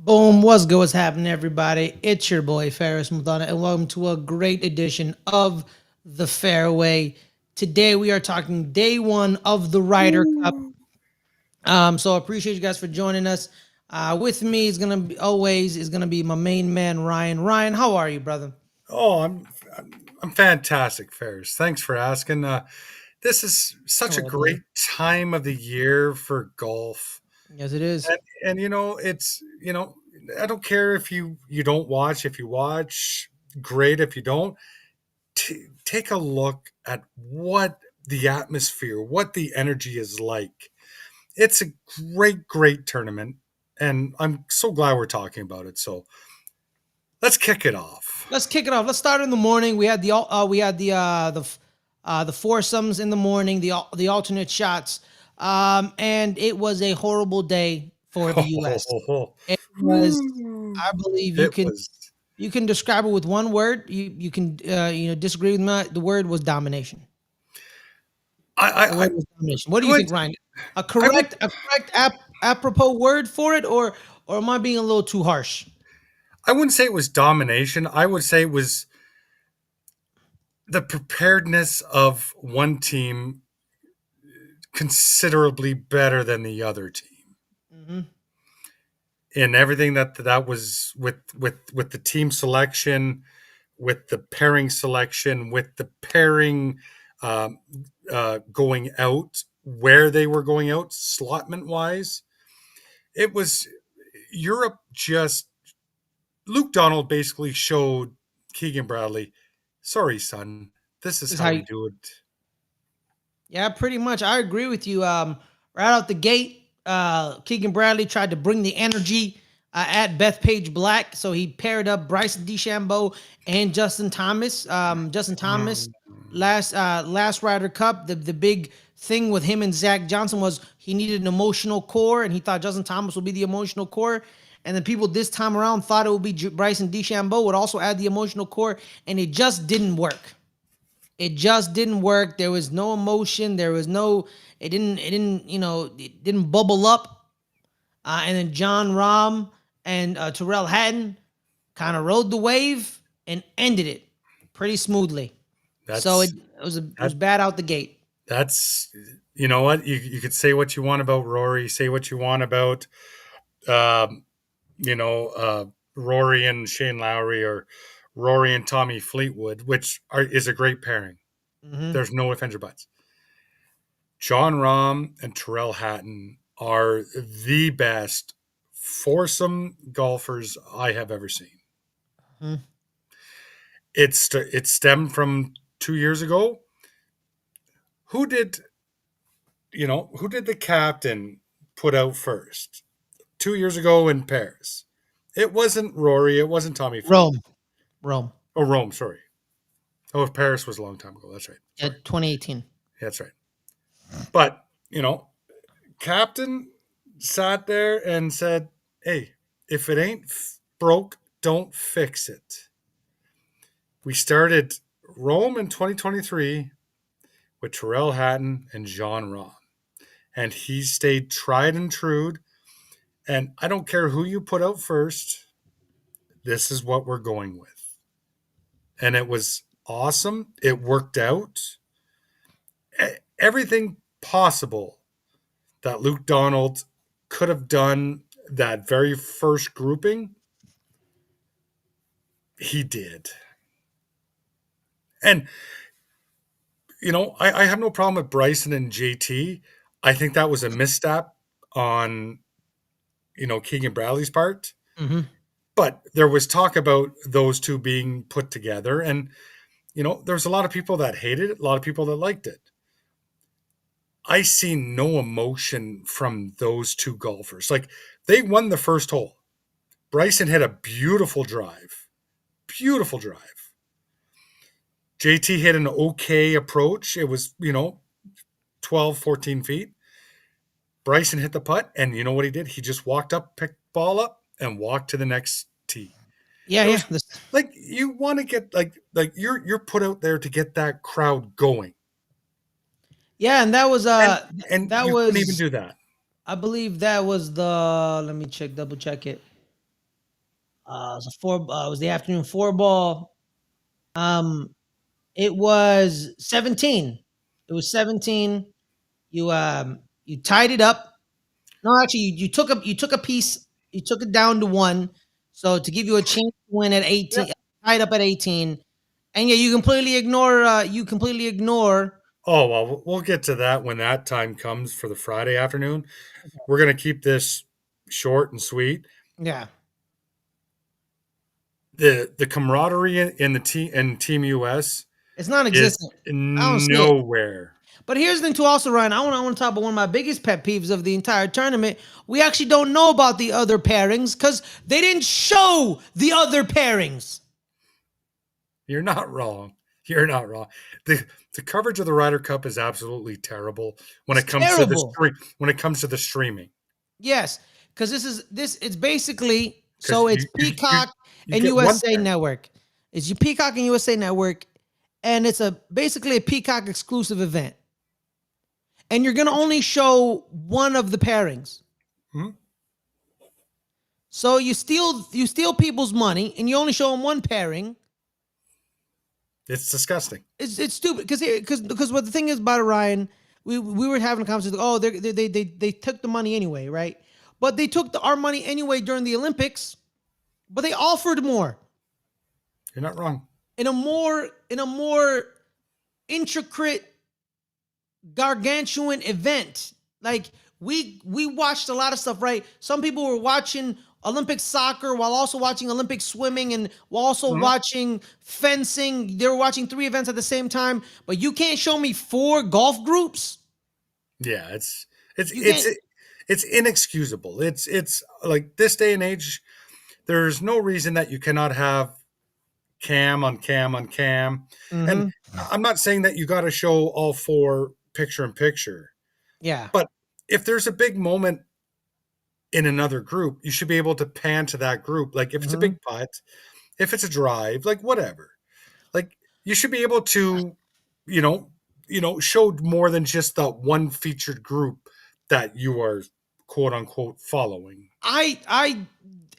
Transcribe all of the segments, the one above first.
Boom, what's good? What's happening, everybody? It's your boy Ferris Madonna, and welcome to a great edition of the Fairway. Today we are talking day one of the Ryder Cup. So I appreciate you guys for joining us. With me is gonna be my main man Ryan. Ryan, how are you, brother? Oh, I'm fantastic, Ferris. Thanks for asking. This is such a All day. great time of the year for golf, Yes, it is. and it's I don't care if you don't watch. If you watch, great. If you don't, take a look at what the atmosphere, what the energy is like. It's a great tournament, and I'm so glad we're talking about it. So let's kick it off. Let's kick it off. Let's start in the morning. We had the foursomes in the morning, the alternate shots, and it was a horrible day for the U.S. It was, I believe, It was. you can describe it with one word. You can disagree with me. The word was domination. I, The I, word was domination. What do you would think, Ryan? A I would correct apropos word for it, or am I being a little too harsh? I wouldn't say it was domination. I would say it was the preparedness of one team considerably better than the other team Hmm. in everything that was with the team selection, with the pairing selection, with the pairing um, going out where they were going out slotment wise. It was Europe just Luke Donald basically showed Keegan Bradley, sorry, son, this is Is how how we you, do it. Yeah, pretty much. I agree with you. Right out the gate, Keegan Bradley tried to bring the energy at Bethpage Black, so he paired up Bryson DeChambeau and Justin Thomas. Justin Thomas Mm, last Ryder Cup, the big thing with him and Zach Johnson was he needed an emotional core, and he thought Justin Thomas would be the emotional core. And then people this time around thought it would be Bryson DeChambeau would also add the emotional core, and it just didn't work. It just didn't work. There was no emotion. There was no. It didn't bubble up. And then John Rahm and Terrell Hatton kind of rode the wave and ended it pretty smoothly. So that's it was that bad out the gate. that's you know what, you could say what you want about Rory, say what you want about um, you know uh, Rory and Shane Lowry, or Rory and Tommy Fleetwood, which is a great pairing. Hmm. There's no ifs ands or buts. John Rahm and Terrell Hatton are the best foursome golfers I have ever seen. Hmm. It stemmed from 2 years ago. Who did who did the captain put out first? 2 years ago in Paris. It wasn't Rory. It wasn't Tommy Rome, Fleetwood. Rome, Oh, Rome. Sorry. Oh, Paris was a long time ago. That's right. Sorry. 2018. Yeah, that's right. But captain sat there and said, "Hey, if it ain't broke, don't fix it." We started Rome in 2023 with Terrell Hatton and John Rahm, and he stayed tried and true. And I don't care who you put out first. This is what we're going with. And it was awesome. It worked out. Everything possible that Luke Donald could have done that very first grouping, he did. And, I have no problem with Bryson and JT. I think that was a misstep on, Keegan Bradley's part. Hmm. But there was talk about those two being put together. And, there's a lot of people that hated it, a lot of people that liked it. I see no emotion from those two golfers. Like, they won the first hole. Bryson hit a beautiful drive. Beautiful drive. JT hit an okay approach. It was, 12, 14 feet. Bryson hit the putt, and you know what he did? He just walked up, picked the ball up, and walked to the next tee. Yeah, It yeah. was like you want to get like you're put out there to get that crowd going. Yeah, and And that you couldn't even was do that. I believe that was the let me check double check it. It was a four. It was the afternoon four ball. Um, it was 17. It was 17. You tied it up. No, actually, you took a piece. You took it down to one. So to give you a chance to win at Yeah. 18, tied up at 18. And yeah, you completely ignore. You completely ignore. Oh, well, we'll get to that when that time comes for the Friday afternoon. We're going to keep this short and sweet. Yeah, The camaraderie in the team and Team US it's is non-existent. I don't see it. nowhere. But here's the thing too, also, Ryan. I want to talk about one of my biggest pet peeves of the entire tournament. We actually don't know about the other pairings because they didn't show the other pairings. You're not wrong. You're not wrong. The coverage of the Ryder Cup is absolutely terrible when It's it comes to the terrible. streaming. Yes, because this. It's basically so Because it's Peacock you and get one USA pair. Network. It's your Peacock and USA Network, and it's a basically a Peacock exclusive event. And you're gonna only show one of the pairings. Hmm? So you steal people's money, and you only show them one pairing. It's disgusting. It's stupid because what the thing is about it, Ryan, we were having a conversation. Oh, they took the money anyway, right? But they took our money anyway during the Olympics. But they offered more You're not wrong. in a more intricate, gargantuan event. Like we watched a lot of stuff, right? Some people were watching Olympic soccer while also watching Olympic swimming and while also Mhm. watching fencing. They were watching three events at the same time, but you can't show me four golf groups. Yeah, it's You it's can't. it's inexcusable. It's like this day and age. There's no reason that you cannot have cam on cam on cam. And Mm-hmm. I'm not saying that you got to show all four picture in picture, Yeah. but if there's a big moment in another group, you should be able to pan to that group. Like if it's a Mm-hmm. big putt, if it's a drive, like whatever. Like you should be able to, you know, show more than just the one featured group that you are quote unquote following. I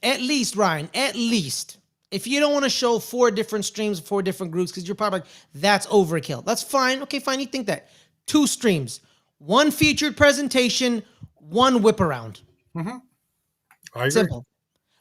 at least, Ryan, at least, if you don't want to show four different streams, four different groups, because you're probably like, that's overkill. That's fine. Okay, fine. You think that. Two streams, one featured presentation, one whip around. Hmm. I agree. Simple.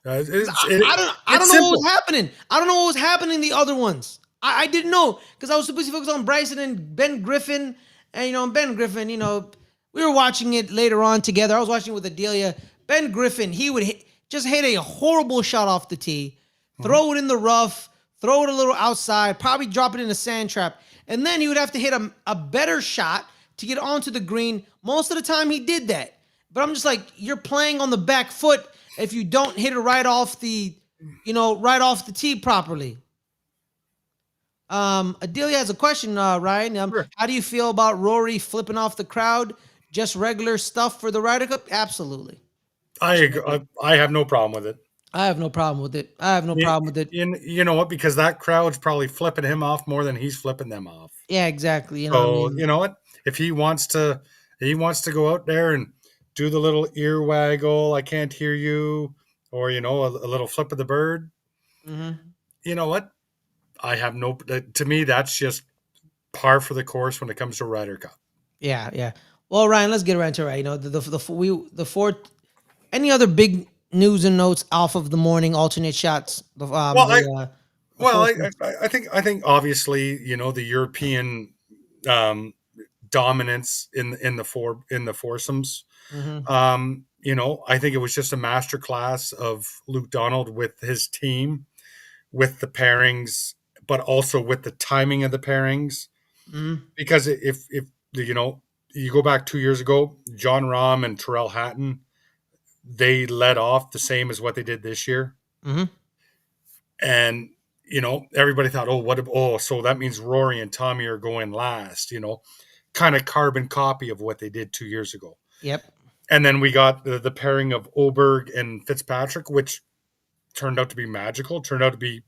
I It's don't know what was simple. happening. I don't know what was happening in the other ones. I didn't know because I was supposed to focus on Bryson and Ben Griffin. And Ben Griffin, we were watching it later on together. I was watching it with Adelia. Ben Griffin, he would just hit a horrible shot off the tee, Mhm. throw it in the rough, throw it a little outside, probably drop it in a sand trap. And then he would have to hit a better shot to get onto the green. Most of the time he did that. But I'm just like, you're playing on the back foot if you don't hit it right off the tee properly. Adelia has a question, Ryan. Sure. How do you feel about Rory flipping off the crowd? Just regular stuff for the Ryder Cup? Absolutely. I have no problem with it. I have no problem with it. I have no You, problem with it. you know what? Because that crowd's probably flipping him off more than he's flipping them off. Yeah, exactly. You know what I So mean? you know what? If he wants to go out there and do the little ear waggle, I can't hear you, or a little flip of the bird. Hmm. You know what? I have no. To me, that's just par for the course when it comes to Ryder Cup. Yeah, yeah. Well, Ryan, let's get right into it. Right? The fourth. Any other big news and notes off of the morning alternate shots? Well, The fourth. I think obviously the European um, dominance in the foursomes. Mm-hmm. I think it was just a masterclass of Luke Donald with his team, with the pairings, but also with the timing of the pairings. Mm-hmm. Because if you go back 2 years ago, John Rahm and Terrell Hatton, they led off the same as what they did this year, Mm-hmm. and everybody thought, so that means Rory and Tommy are going last. Kind of carbon copy of what they did 2 years ago. Yep. And then we got the pairing of Oberg and Fitzpatrick, which turned out to be magical, turned out to be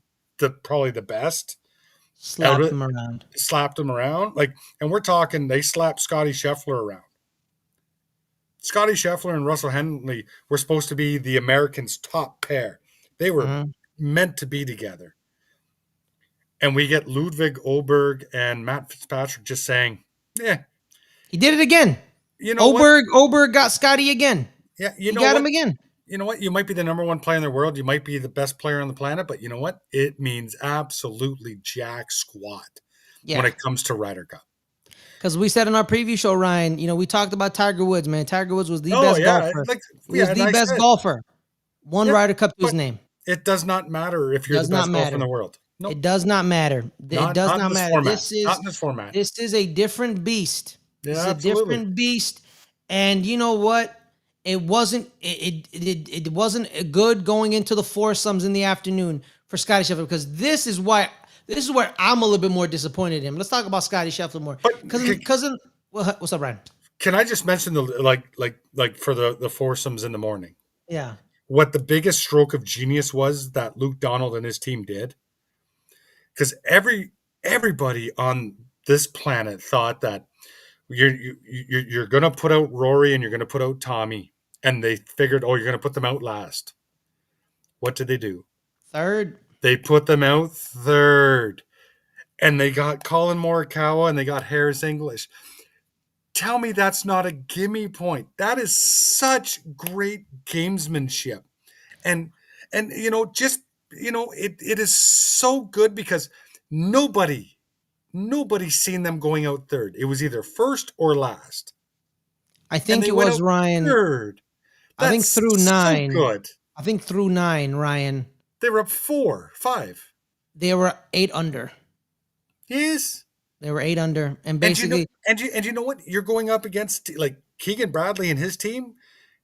probably the best out Slap of it. them around. Slapped them around. And we're talking, they slapped Scotty Scheffler around. Scotty Scheffler and Russell Henley were supposed to be the Americans' top pair. They were Mm-hmm. meant to be together. And we get Ludwig Oberg and Matt Fitzpatrick just saying, "Yeah, He did it again. you know what? Oberg got Scotty again. Yeah, you He know got him what? again. You know what? You might be the number one player in the world. You might be the best player on the planet, but you know what? It means absolutely jack squat when Yeah. it comes to Ryder Cup." Because we said in our preview show, Ryan, we talked about Tiger Woods, man. Tiger Woods was the Oh best yeah, golfer. He was and the I best said, golfer. One yep, Ryder Cup to his but name. it does not matter if you're the Does not best golfer in matter. the world. Nope, It does not matter. It does not in not this matter. format. Not in this format. This is a different beast. This Yeah, is a absolutely. different beast. And you know what? It wasn't good going into the foursomes in the afternoon for Scotty Scheffler, because this is where I'm a little bit more disappointed in him. Let's talk about Scotty Scheffler more. But What's up, Ryan? can I just mention the like for the foursomes in the morning? Yeah. What the biggest stroke of genius was that Luke Donald and his team did, because everybody on this planet thought that you're going to put out Rory and you're going to put out Tommy, and they figured, oh, you're going to put them out last. What did they do? Third. They put them out third, and they got Colin Morikawa and they got Harris English. Tell me that's not a gimme point. That is such great gamesmanship. And it is so good because nobody's seen them going out third. It was either first or last. I And think they it went was out Ryan. third. I think That's through so 9. good. I think through 9, Ryan. They were up 4, 5. They were 8 under. Yes. They were 8 under, and And you know, basically, and you know what? You're going up against like Keegan Bradley and his team.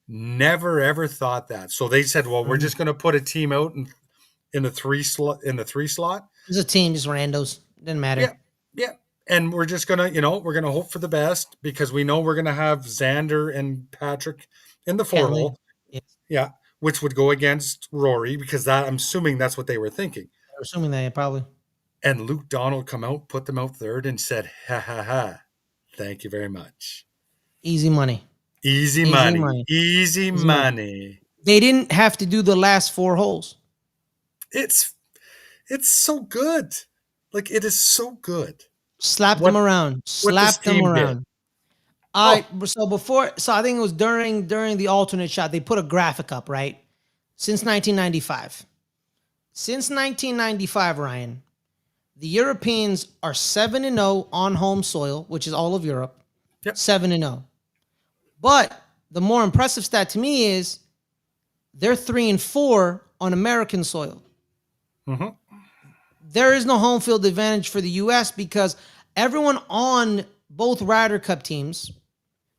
Never ever thought that. So they said, "Well, we're just going to put a team out in the three slot. it's a team, just randos. Didn't Yeah, matter. yeah. And we're just gonna, we're gonna hope for the best because we know we're gonna have Xander and Patrick in the 4 hole. Yeah. Yeah, which would go against Rory because I'm assuming that's what they were thinking. They're assuming that, probably. And Luke Donald come out, put them out third, and said, "Ha ha ha! Thank you very much. Easy money. Easy Easy money, money. easy Easy money. money." They didn't have to do the last 4 holes. It's so good. Like it is so good. Slapped What them around. what this Slapped them team did. around. All Oh, right. So I think it was during the alternate shot, they put a graphic up, right? Since 1995. Since 1995, Ryan, the Europeans are 7-0 on home soil, which is all of Europe. yep. 7-0. But the more impressive stat to me is they're 3-4 on American soil. Mm-hmm. There is no home field advantage for the U.S. because everyone on both Ryder Cup teams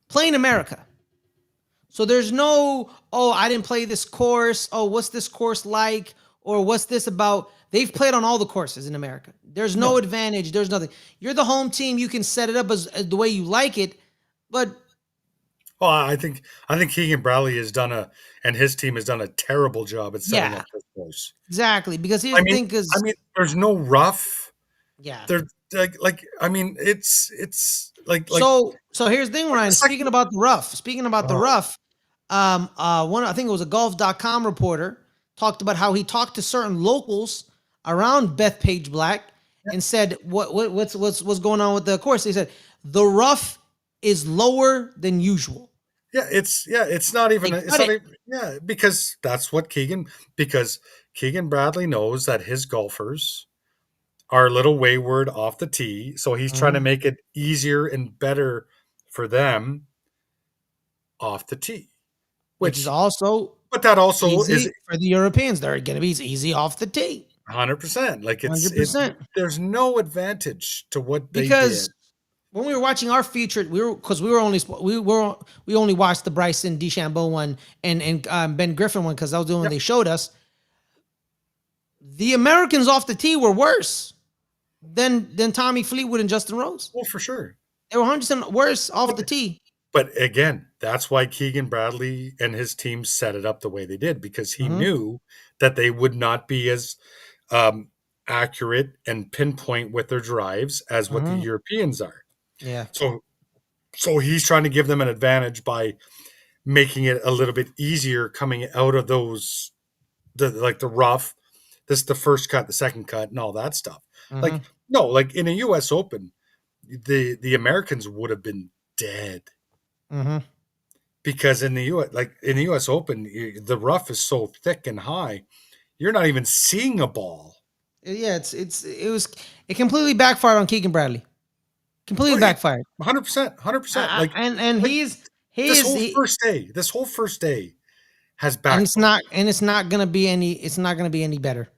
play in America. So there's no, oh, I didn't play this course. Oh, what's this course like? Or what's this about? They've played on all the courses in America. There's no advantage. There's nothing. You're the home team. You can set it up as the way you like it. But Well, I think Keegan Bradley and his team has done a terrible job at setting yeah, up this course. exactly. Because here's the thing, because There's no rough. yeah. They're it's like So here's the thing, Ryan. it's like Speaking about the rough, I think it was a golf.com reporter talked about how he talked to certain locals around Bethpage Black and said what's going on with the course. They said the rough is lower than usual. it's not even because that's what because Keegan Bradley knows that his golfers are a little wayward off the tee, so he's trying to make it easier and better for them off the tee. Which is also But that also easy is for the Europeans. They're going to be easy off the tee. 100%. Like 100%. There's no advantage to what they Because did. when we were watching our featured, we only watched the Bryson DeChambeau one and Ben Griffin one because that was the one they showed us. The Americans off the tee were worse than Tommy Fleetwood and Justin Rose. Well, for sure. They were 100% worse off the tee. But again, that's why Keegan Bradley and his team set it up the way they did, because he knew that they would not be as accurate and pinpoint with their drives as what the Europeans are. Yeah. So he's trying to give them an advantage by making it a little bit easier coming out of the rough, this is the first cut, the second cut, and all that stuff. Mm-hmm. Like, no, like in a US Open, the Americans would have been dead. Mm-hmm. Because in the US Open, the rough is so thick and high, you're not even seeing a ball. Yeah, it completely backfired on Keegan Bradley. Completely backfired. 100%, 100%. And Like he is he, this whole first day has and backfired. it's not gonna be any better.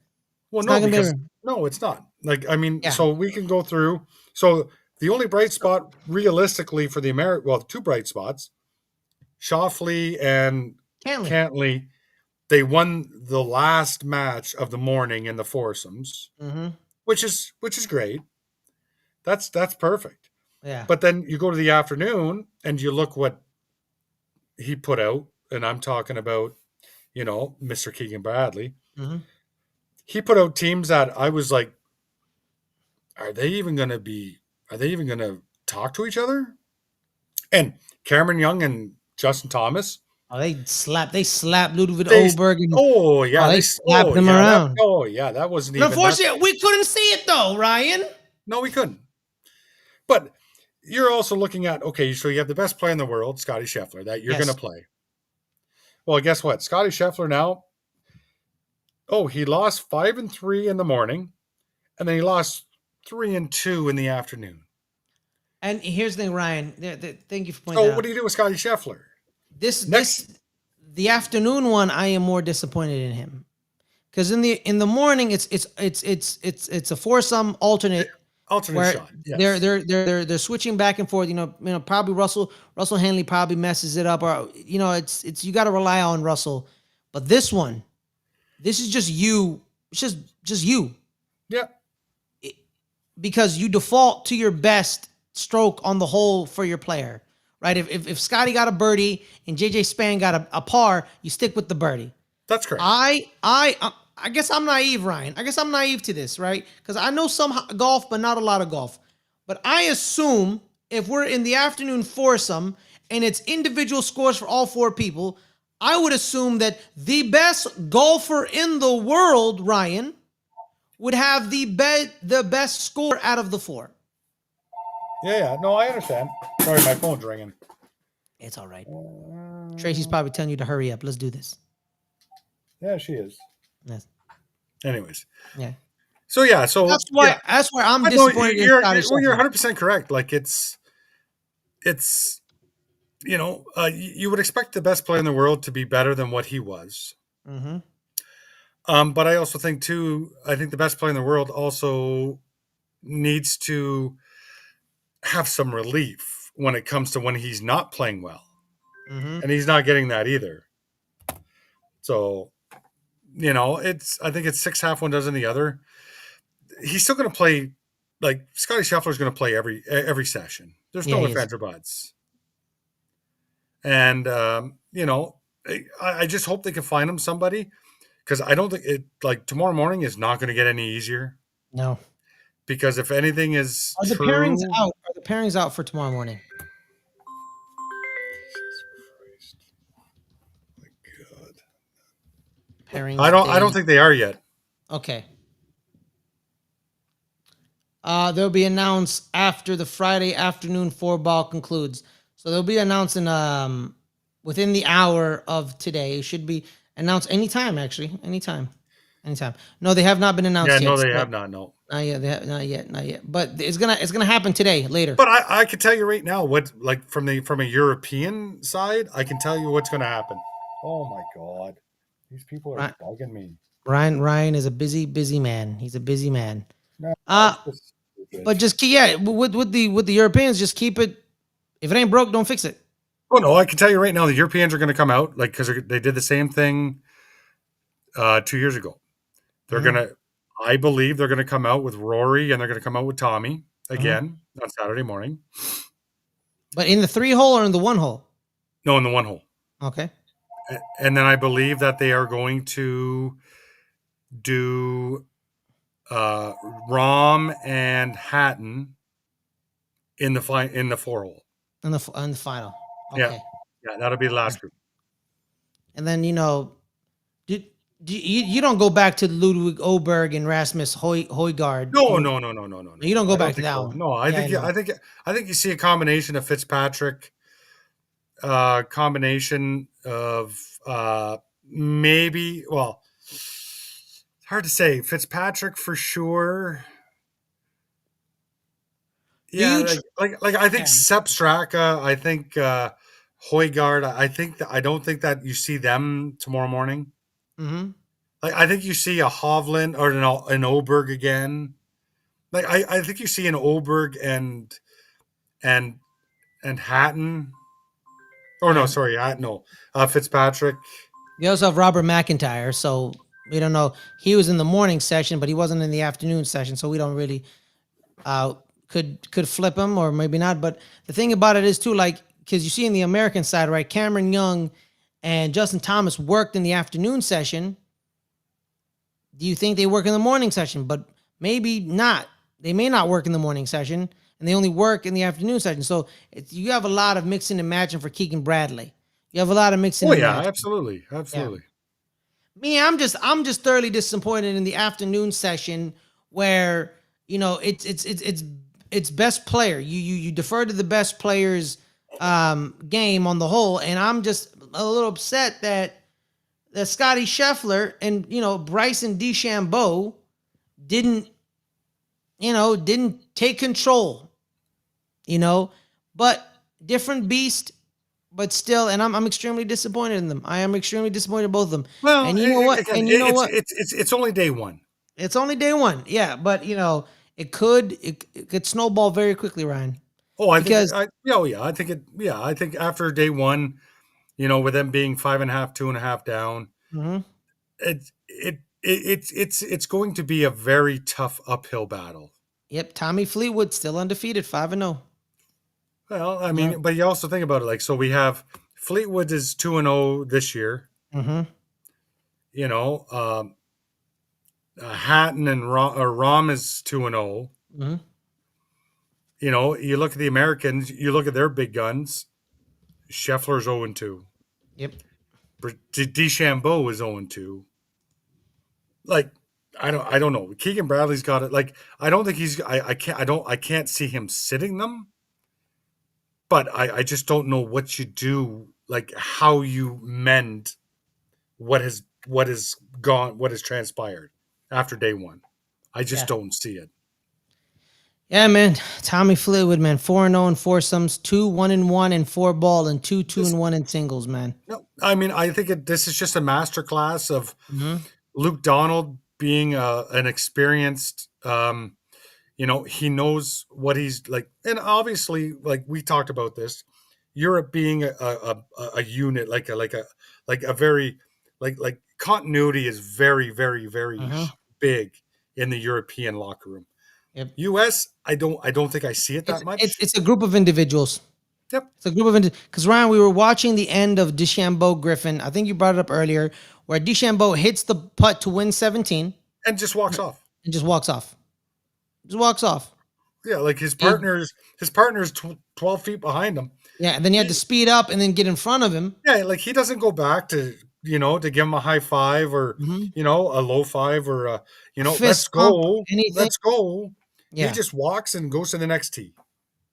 Well, It's not no, gonna be because better. no, it's not. Like, I mean, Yeah, so we can go through. So the only bright spot, realistically, for the two bright spots, Shoffley and Cantley. Cantley, they won the last match of the morning in the foursomes, Mm-hmm. which is great. That's perfect. Yeah. But then you go to the afternoon and you look what he put out, and I'm talking about, Mr. Keegan Bradley. Mm-hmm. He put out teams that I was like, are they even going to talk to each other? And Cameron Young and Justin Thomas, Oh, they slapped Ludwig they Oberg and oh yeah, they slapped him that around. that wasn't And even that. unfortunately, we couldn't see it though, Ryan. No, we couldn't. But you're also looking at, okay, so you have the best player in the world, Scotty Scheffler, that you're going to Yes. play. Well, guess what? Scotty Scheffler now, he lost 5-3 in the morning, and then he lost 3-2 in the afternoon. And here's the thing, Ryan. Thank you for pointing So that what out. do you do with Scotty Scheffler? This the afternoon one, I am more disappointed in him because in the morning it's a foursome alternate Alternate where shot. Yes. they're switching back and forth. Probably Russell Henley probably messes it up, or it's you got to rely on Russell. But this is just you. It's just you. Yeah. Because you default to your best stroke on the hole for your player, right? If Scotty got a birdie and JJ Span got a par, you stick with the birdie. That's correct. I guess I'm naive, Ryan. I guess I'm naive to this, right? Because I know some golf, but not a lot of golf. But I assume if we're in the afternoon foursome and it's individual scores for all four people, I would assume that the best golfer in the world, Ryan, would have the best score out of the four. Yeah. No, I understand. Sorry, my phone's ringing. It's all right. Tracy's probably telling you to hurry up. Let's do this. Yeah, she is. Yes. Anyways. Yeah. So yeah, That's why I'm disappointed in Scotty Scheffler. You're 100% correct. Like it's you would expect the best player in the world to be better than what he was. Mm-hmm. But I also think the best player in the world also needs to have some relief when it comes to when he's not playing well. Mm-hmm. And he's not getting that either. So, I think it's six half one dozen the other. He's still going to play, like Scotty Scheffler is going to play every session. There's no ifs, ands, or buts. And, I just hope they can find him somebody, because I don't think tomorrow morning is not going to get any easier. No. Because if anything is Are the pairings out? Are the pairings out for tomorrow morning? Jesus Christ. My God. Pairings. I don't think they are yet. Okay. They'll be announced after the Friday afternoon four ball concludes. So they'll be announcing within the hour of today. It should be announced anytime, actually. Anytime. No, they have not been announced yet. Yeah, no, they have not, no. Not yet. Not yet. But it's gonna happen today, later. But I can tell you right now what, like, from a European side, I can tell you what's gonna happen. Oh my God. These people are bugging me. Ryan is a busy man. He's a busy man. No, but just with the Europeans, just keep it. If it ain't broke, don't fix it. Oh no, I can tell you right now, the Europeans are going to come out, like, because they did the same thing 2 years ago. They're gonna, I believe, they're gonna come out with Rory and they're gonna come out with Tommy again on Saturday morning. But in the 3-hole or in the 1-hole? No, in the 1-hole. Okay. And then I believe that they are going to do Rahm and Hatton in the 4-hole. In the final. Okay. Yeah, that'll be the last group. And then You don't go back to Ludwig Oberg and Rasmus Højgaard. No, no, no, no, no, no, no, You don't no. go I don't back to think that so. one. No, Yeah, I know. I think you see a combination of Fitzpatrick, combination of maybe. Well, it's hard to say. Fitzpatrick for sure. Do Yeah, you? like I think Yeah. Sepp Straka. I think Højgaard. I think that I don't think that you see them tomorrow morning. Mm-hmm. Like I think you see a Hovland or an Oberg again. Like I think you see an Oberg and and Hatton. Oh no, Yeah. sorry, no, Fitzpatrick. We also have Robert McIntyre, so we don't know. He was in the morning session, but he wasn't in the afternoon session, so we don't really uh could flip him or maybe not. But the thing about it is too, like, because you see in the American side, right? Cameron Young and Justin Thomas worked in the afternoon session. Do you think they work in the morning session? But maybe not. They may not work in the morning session, and they only work in the afternoon session. So you have a lot of mixing and matching for Keegan Bradley. You have a lot of mixing Oh and yeah, matching. absolutely, Yeah. absolutely. Me, I'm just thoroughly disappointed in the afternoon session where it's best player. You defer to the best player's game on the whole, and I'm just a little upset that Scotty Scheffler and Bryson DeChambeau didn't didn't take control. You know, but different beast, but still, and I'm extremely disappointed in them. I am extremely disappointed in both of them. Well, And you know what? again, And you know what? it's only day one. It's only day one. Yeah, but it could snowball very quickly, Ryan. Oh, I think Because yeah, oh yeah, I think it. Yeah, I think after day one, with them being 5.5, 2.5 down, mhm, it's going to be a very tough uphill battle. yep, Tommy Fleetwood still undefeated, 5-0. Well, I Yeah. mean, but you also think about it, like, so we have Fleetwood is 2-0 this year. Mm-hmm. You know, Hatton and Rom is 2-0. Mm-hmm. You look at the Americans, you look at their big guns. Scheffler's 0-2. Yep. DeChambeau is 0-2. Like, I don't know. Keegan Bradley's got it. Like, I don't think I can't see him sitting them. But I just don't know what you do, like how you mend what has transpired after day one. I just Yeah. don't see it. Yeah, man. Tommy Fleetwood, man. 4-0 in foursomes, 2-1-1 in four ball, and 2 This and 1 in singles, man. No, I mean, I think this is just a masterclass of Mm-hmm. Luke Donald being an experienced. He knows what he's like, and obviously, like we talked about this, Europe being a unit, like a very like continuity is very very very Uh-huh. big in the European locker room. Yep. U.S. I don't think I see it It's that it's much. it's a group of individuals. Yep, It's a group of because Ryan, we were watching the end of DeChambeau Griffin. I think you brought it up earlier, where DeChambeau hits the putt to win 17 and just walks off. and just walks off. Just walks off. Yeah, like He, his partner's 12 feet behind him. yeah, and then he had to speed up and then get in front of him. Yeah, like he doesn't go back to give him a high five or Mm-hmm. a low five or A let's fist pump, go, anything. let's go. He Yeah, just walks and goes to the next tee.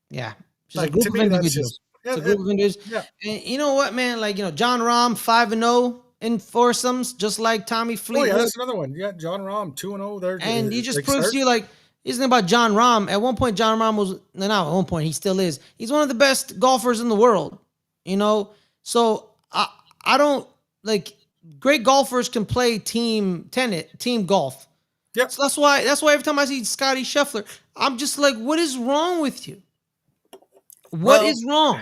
yeah. Just a Like group to of me, that's just individuals. It's a group of individuals. yeah. And you know what, man? Like, John Rahm, 5-0 in foursomes, just like Tommy Oh yeah, Fleetwood. that's another one. Yeah, John Rahm 2-0 there. And he just Like proves start. to you, like, isn't about John Rahm. At one point, John Rahm was, no, not at one point, he still is. He's one of the best golfers in the world, you know? So I don't, like, great golfers can play team tennis, team golf. Yep. So that's why every time I see Scotty Scheffler, I'm just like, what is wrong with you? What Well, is wrong?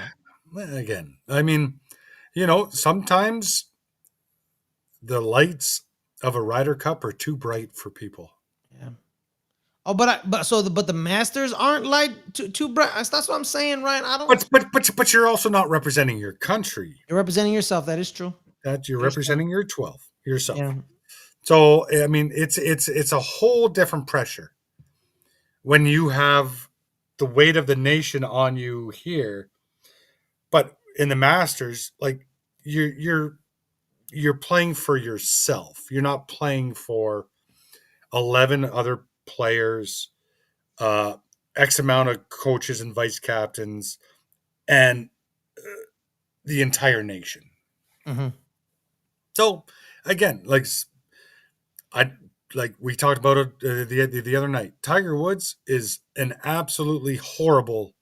again, I mean, sometimes the lights of a Ryder Cup are too bright for people. Yeah. Oh, but the Masters aren't like too bright. That's what I'm saying, Ryan. I don't. But you're also not representing your country. You're representing yourself. That is true. That you're That is true. representing your 12 yourself. Yeah. So I mean, it's a whole different pressure when you have the weight of the nation on you here. But in the Masters, like you're you're playing for yourself. You're not playing for 11 other players, uh, X amount of coaches and vice captains, and the entire nation. Mm-hmm. So again, I like we talked about it the other night. Tiger Woods is an absolutely horrible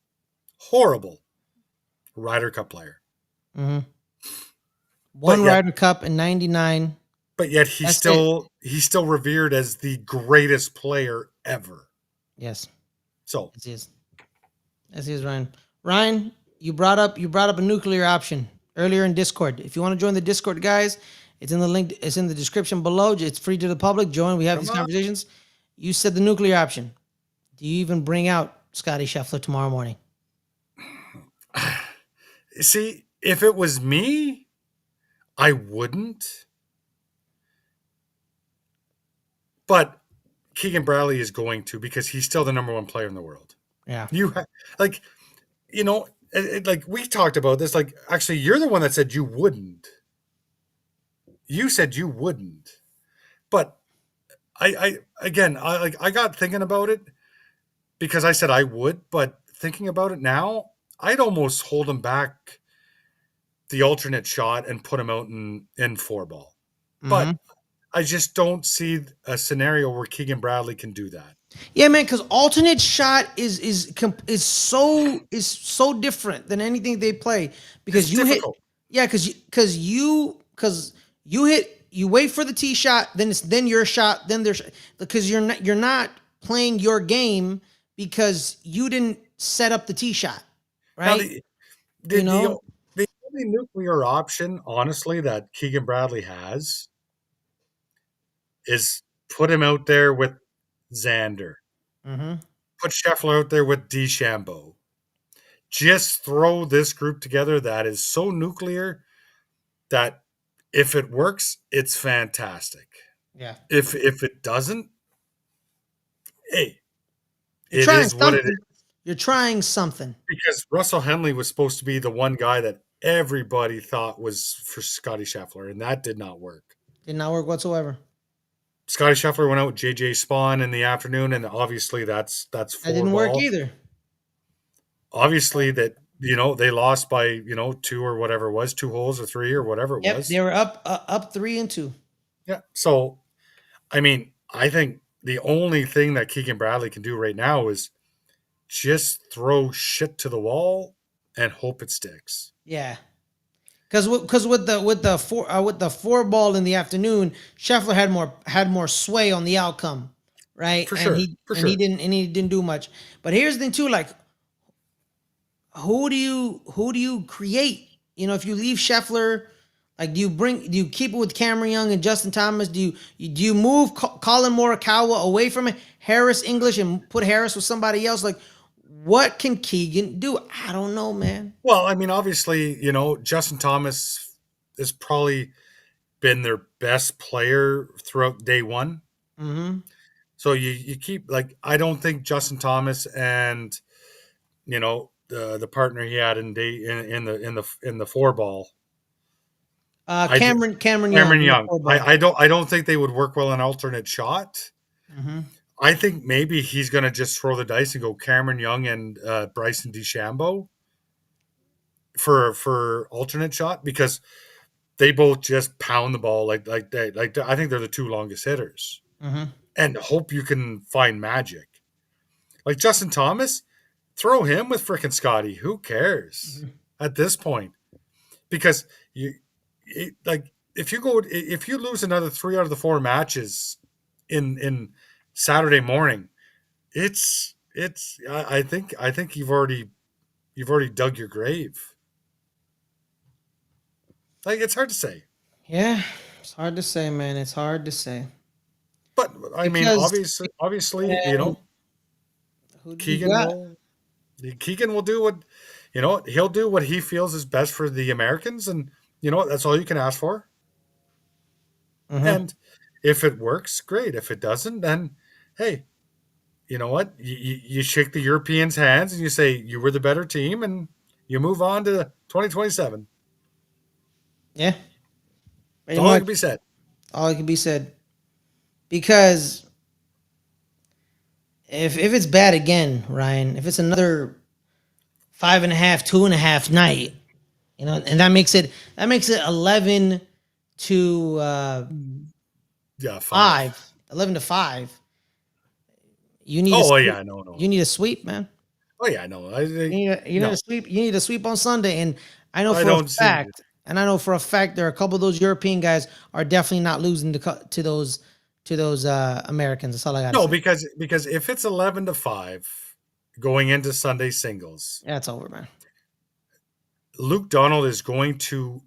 Ryder Cup player, Mm-hmm. but One yet Ryder Cup in '99. but yet he's That's it. still revered as the greatest player ever. Yes, So it is. As is, Ryan. Ryan, you brought up a nuclear option earlier in Discord. If you want to join the Discord, guys, it's in the link. It's in the description below. It's free to the public. Join. We have come these on. conversations. You said the nuclear option. Do you even bring out Scotty Scheffler tomorrow morning? See, if it was me, I wouldn't. But Keegan Bradley is going to because he's still the number one player in the world. Yeah. You like, like we talked about this. Like, actually, you're the one that said you wouldn't. You said you wouldn't, but I got thinking about it because I said I would, but thinking about it now, I'd almost hold him back the alternate shot and put him out in four ball. Mm-hmm. But I just don't see a scenario where Keegan Bradley can do that. Yeah, man. Because alternate shot is so different than anything they play. It's Because you hit. difficult. Yeah, because you hit. You wait for the tee shot, then your shot, then there's because you're not playing your game because you didn't set up the tee shot, Now right? the You the, know. the only nuclear option, honestly, that Keegan Bradley has is put him out there with Xander. Mm-hmm. Put Scheffler out there with DeChambeau. Just throw this group together that is so nuclear that if it works, it's fantastic. Yeah. If it doesn't, hey, You're it trying is what it is. something. You're trying something. Because Russell Henley was supposed to be the one guy that everybody thought was for Scotty Scheffler, and that did not work. Did not work whatsoever. Scotty Scheffler went out with JJ Spawn in the afternoon, and obviously that's That four didn't work ball. either. Obviously that they lost by two or whatever it was, two holes or three or whatever it Yep, was. they were up 3-2. Yeah. So I mean, I think the only thing that Keegan Bradley can do right now is just throw shit to the wall and hope it sticks. Yeah. Because with the four ball in the afternoon, Scheffler had more sway on the outcome, right? For And sure. he For and he sure. didn't do much. But here's the thing too, like who do you create? If you leave Scheffler, like do you keep it with Cameron Young and Justin Thomas? Do you move Colin Morikawa away from it, Harris English, and put Harris with somebody else? Like, what can Keegan do? I don't know, man. Well, I mean, obviously, Justin Thomas has probably been their best player throughout day one. Mm-hmm. So you keep like I don't think Justin Thomas and the partner he had in the four ball. I d- Cameron Young Cameron in the Young. four ball. I don't think they would work well an alternate shot. Mm-hmm. I think maybe he's going to just throw the dice and go Cameron Young and Bryson DeChambeau for alternate shot because they both just pound the ball I think they're the two longest hitters Mm-hmm. and hope you can find magic. Like Justin Thomas, throw him with frickin' Scotty. Who cares Mm-hmm. at this point? Because if you lose another 3 out of the 4 matches in Saturday morning, I think you've already dug your grave. Like it's hard to say, Yeah, it's hard to say, man. It's hard to say but I mean, because obviously, man, who do you Keegan got? will Keegan will do what he'll do what he feels is best for the Americans, and that's all you can ask for. Mm-hmm. And if it works, great. If it doesn't, then hey, you know what? You shake the Europeans' hands and you say you were the better team, and you move on to 2027. Yeah, Pretty That's all that much can be said. all that can be said. Because if it's bad again, Ryan, if it's another 5.5, 2.5 night, and that makes it 11 to Yeah, 5. five. 11 to 5. You need a Oh sweep. yeah, no. You need a sweep, man. Oh yeah, no. You need a No, sweep. You need a sweep on Sunday, and I know I for a don't see. fact, there are a couple of those European guys are definitely not losing to those Americans. That's all I gotta No, say. because if it's 11-5 going into Sunday singles, Yeah, it's over, man. Luke Donald is going to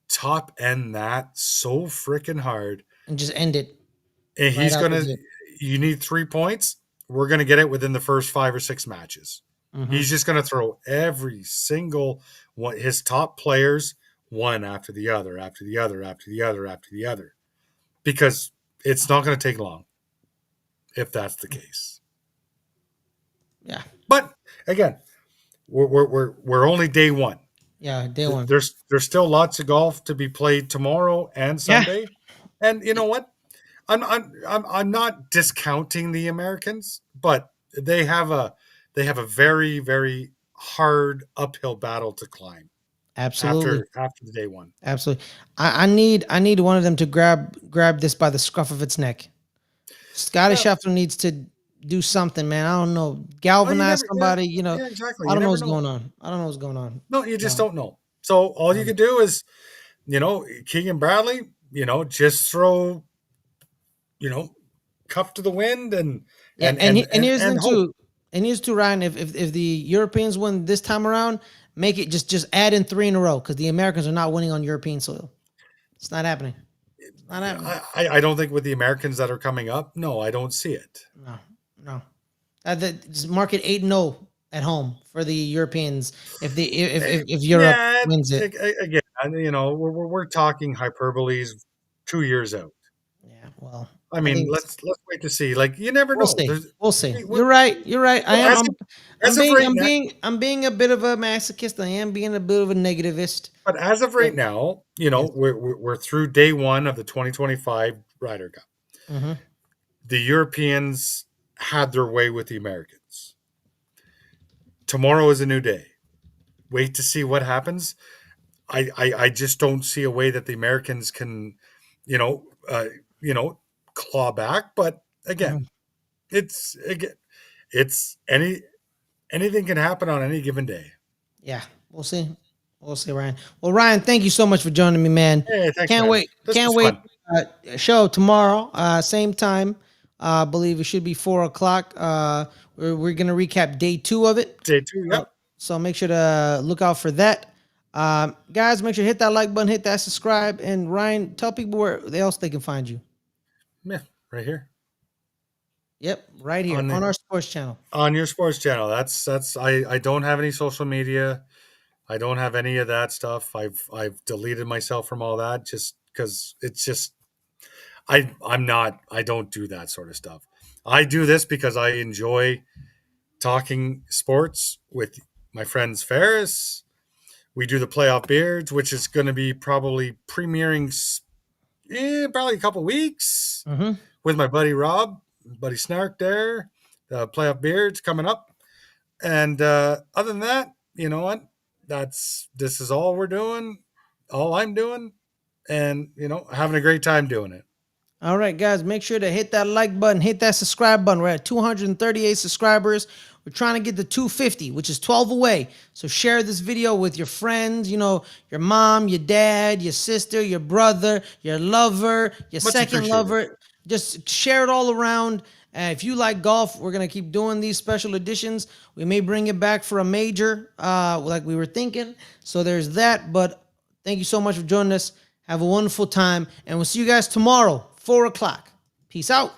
top end that so freaking hard, And just end it and right he's out the gonna. gate. You need 3 points. We're gonna get it within the first 5 or 6 matches. Mm-hmm. He's just gonna throw every single one his top players one after the other, after the other, after the other, after the other, because it's not gonna take long if that's the case. Yeah, But again, we're only day one. yeah, day one. There's still lots of golf to be played tomorrow and Yeah, Sunday. And you know what? I'm not discounting the Americans, but they have a very very hard uphill battle to climb absolutely, after the day one. absolutely. I need one of them to grab this by the scruff of its neck. Scotty Yeah. Scheffler needs to do something, man. I don't know, Oh, you galvanize never. Yeah. somebody. Yeah. Exactly. I You don't know never what's know. going on. I don't know what's going on. No, you just No, don't know. So all you no. could do is, Keegan Bradley, just throw, you know, cup to the wind and Yeah, and and and he, and and here's the and thing hope. too. And here's to Ryan. If the Europeans win this time around, make it just add in 3 in a row because the Americans are not winning on European soil. It's not happening. It's not happening. I don't think with the Americans that are coming up, no, I don't see it. No, no. Just mark it 8-0 at home for the Europeans if Europe Yeah, wins it. again, we're talking hyperboles 2 years out. Yeah, well, I I mean, think let's wait to see. Like you never we'll know. see. There's We'll see. we, we, You're right. You're right. I well, am. as of right now, I'm being a bit of a masochist. I am being a bit of a negativist. but as of But right now, yes. we're through day one of the 2025 Ryder Cup. Hmm. The Europeans had their way with the Americans. Tomorrow is a new day. Wait to see what happens. I just don't see a way that the Americans can, you know, uh, claw back. But again, Hmm. again, it's anything can happen on any given day. Yeah, we'll see. We'll see, Ryan. Well, Ryan, thank you so much for joining me, man. Hey, thanks, Can't man. wait. This Can't was wait. fun. Show tomorrow, same time. I believe it should be 4 o'clock. We're gonna recap day 2 of it. Day two. Uh, Yep. so make sure to look out for that. Guys, make sure to hit that like button, hit that subscribe, and Ryan, tell people where else they can find you. Yeah, right here Yep, right here on on the our sports channel. on your sports channel. That's I don't have any social media. I don't have any of that stuff. I've deleted myself from all that just because it's just I don't do that sort of stuff. I do this because I enjoy talking sports with my friends Ferris. We do the playoff beards, which is going to be probably premiering probably a couple weeks Mm-hmm. with my buddy Rob, buddy Snark there. The playoff beards coming up, and other than that, you know what? This is all we're doing, all I'm doing, and having a great time doing it. All right, guys, make sure to hit that like button, hit that subscribe button. We're at 238 subscribers. We're trying to get to 250, which is 12 away. So share this video with your friends, your mom, your dad, your sister, your brother, your lover, your Much second appreciated. lover. Just share it all around. If you like golf, we're going to keep doing these special editions. We may bring it back for a major, like we were thinking. So there's that. But thank you so much for joining us. Have a wonderful time. And we'll see you guys tomorrow, 4 o'clock. Peace out.